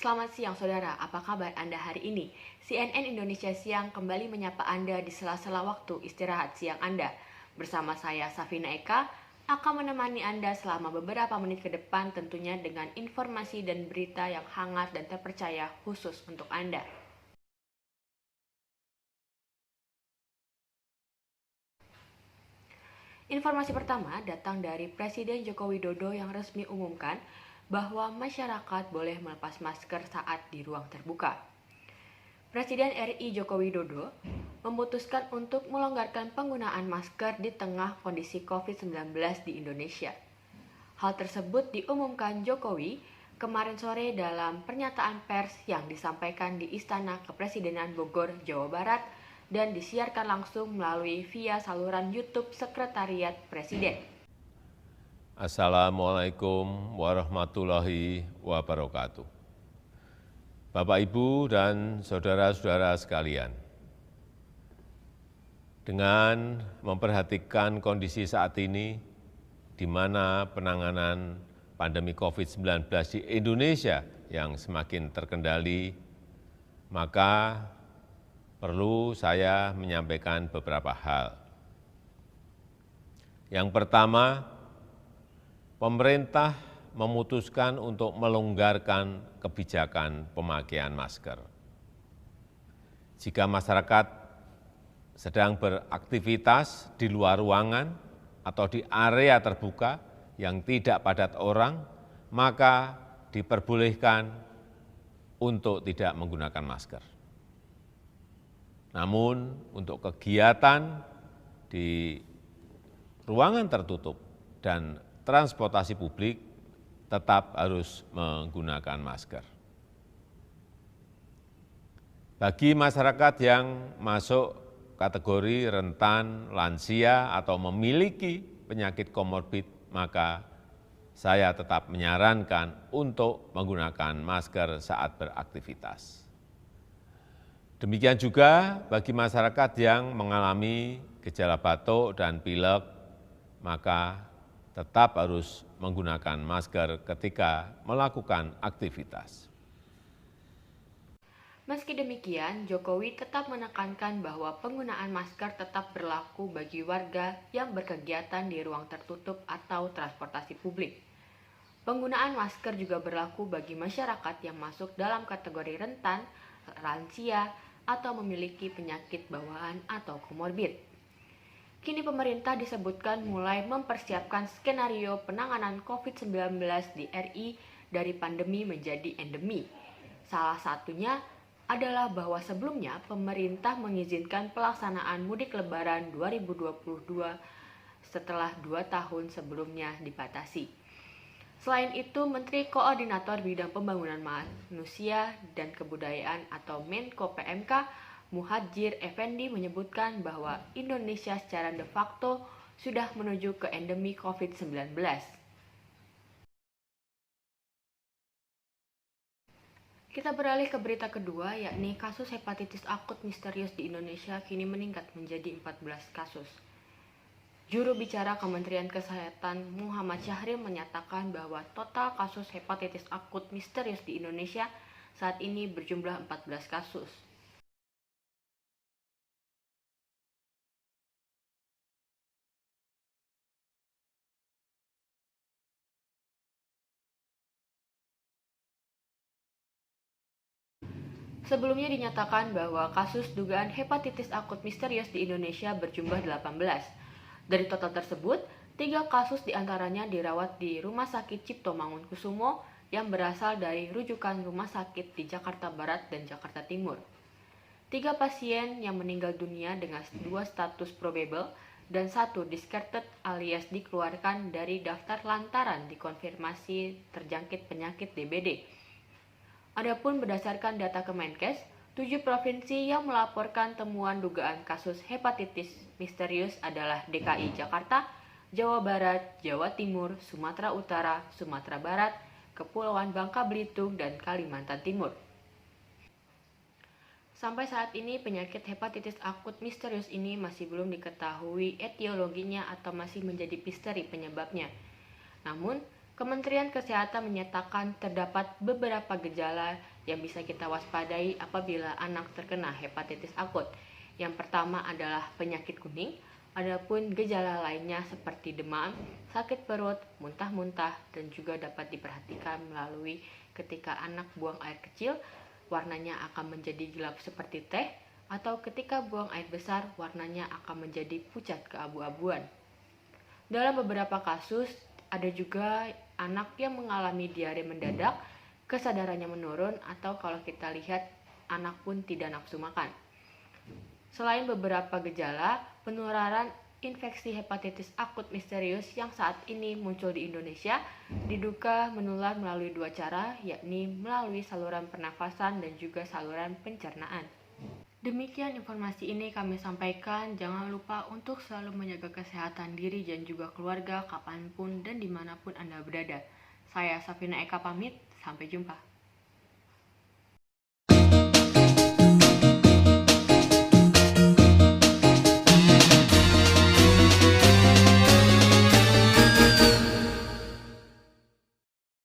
Selamat siang saudara, apa kabar Anda hari ini? CNN Indonesia Siang kembali menyapa Anda di sela-sela waktu istirahat siang Anda. Bersama saya Safina Eka akan menemani Anda selama beberapa menit ke depan tentunya dengan informasi dan berita yang hangat dan terpercaya khusus untuk Anda. Informasi pertama datang dari Presiden Joko Widodo yang resmi umumkan bahwa masyarakat boleh melepas masker saat di ruang terbuka. Presiden RI Joko Widodo memutuskan untuk melonggarkan penggunaan masker di tengah kondisi COVID-19 di Indonesia. Hal tersebut diumumkan Jokowi kemarin sore dalam pernyataan pers yang disampaikan di Istana Kepresidenan Bogor, Jawa Barat dan disiarkan langsung melalui via saluran YouTube Sekretariat Presiden. Assalamualaikum warahmatullahi wabarakatuh. Bapak, Ibu, dan saudara-saudara sekalian, dengan memperhatikan kondisi saat ini, di mana penanganan pandemi COVID-19 di Indonesia yang semakin terkendali, maka perlu saya menyampaikan beberapa hal. Yang pertama, pemerintah memutuskan untuk melonggarkan kebijakan pemakaian masker. Jika masyarakat sedang beraktivitas di luar ruangan atau di area terbuka yang tidak padat orang, maka diperbolehkan untuk tidak menggunakan masker. Namun, untuk kegiatan di ruangan tertutup dan transportasi publik tetap harus menggunakan masker. Bagi masyarakat yang masuk kategori rentan, lansia, atau memiliki penyakit komorbid, maka saya tetap menyarankan untuk menggunakan masker saat beraktivitas. Demikian juga bagi masyarakat yang mengalami gejala batuk dan pilek, maka tetap harus menggunakan masker ketika melakukan aktivitas. Meski demikian, Jokowi tetap menekankan bahwa penggunaan masker tetap berlaku bagi warga yang berkegiatan di ruang tertutup atau transportasi publik. Penggunaan masker juga berlaku bagi masyarakat yang masuk dalam kategori rentan, lansia, atau memiliki penyakit bawaan atau komorbid. Kini pemerintah disebutkan mulai mempersiapkan skenario penanganan COVID-19 di RI dari pandemi menjadi endemi. Salah satunya adalah bahwa sebelumnya pemerintah mengizinkan pelaksanaan mudik lebaran 2022 setelah 2 tahun sebelumnya dibatasi. Selain itu, Menteri Koordinator Bidang Pembangunan Manusia dan Kebudayaan atau Menko PMK Muhadjir Effendi menyebutkan bahwa Indonesia secara de facto sudah menuju ke endemi COVID-19. Kita beralih ke berita kedua, yakni kasus hepatitis akut misterius di Indonesia kini meningkat menjadi 14 kasus. Juru bicara Kementerian Kesehatan Muhammad Syahril menyatakan bahwa total kasus hepatitis akut misterius di Indonesia saat ini berjumlah 14 kasus. Sebelumnya dinyatakan bahwa kasus dugaan hepatitis akut misterius di Indonesia berjumlah 18. Dari total tersebut, 3 kasus diantaranya dirawat di Rumah Sakit Cipto Mangunkusumo yang berasal dari rujukan rumah sakit di Jakarta Barat dan Jakarta Timur. 3 pasien yang meninggal dunia dengan 2 status probable dan 1 discarded alias dikeluarkan dari daftar lantaran dikonfirmasi terjangkit penyakit DBD. Adapun berdasarkan data Kemenkes, 7 provinsi yang melaporkan temuan dugaan kasus hepatitis misterius adalah DKI Jakarta, Jawa Barat, Jawa Timur, Sumatera Utara, Sumatera Barat, Kepulauan Bangka Belitung, dan Kalimantan Timur. Sampai saat ini penyakit hepatitis akut misterius ini masih belum diketahui etiologinya atau masih menjadi misteri penyebabnya. Namun, Kementerian Kesehatan menyatakan terdapat beberapa gejala yang bisa kita waspadai apabila anak terkena hepatitis akut. Yang pertama adalah penyakit kuning, adapun gejala lainnya seperti demam, sakit perut, muntah-muntah, dan juga dapat diperhatikan melalui ketika anak buang air kecil, warnanya akan menjadi gelap seperti teh, atau ketika buang air besar, warnanya akan menjadi pucat keabu-abuan. Dalam beberapa kasus, ada juga anak yang mengalami diare mendadak, kesadarannya menurun, atau kalau kita lihat, anak pun tidak nafsu makan. Selain beberapa gejala, penularan infeksi hepatitis akut misterius yang saat ini muncul di Indonesia diduga menular melalui dua cara, yakni melalui saluran pernafasan dan juga saluran pencernaan. Demikian informasi ini kami sampaikan. Jangan lupa untuk selalu menjaga kesehatan diri dan juga keluarga kapanpun dan dimanapun Anda berada. Saya Safina Eka pamit, sampai jumpa.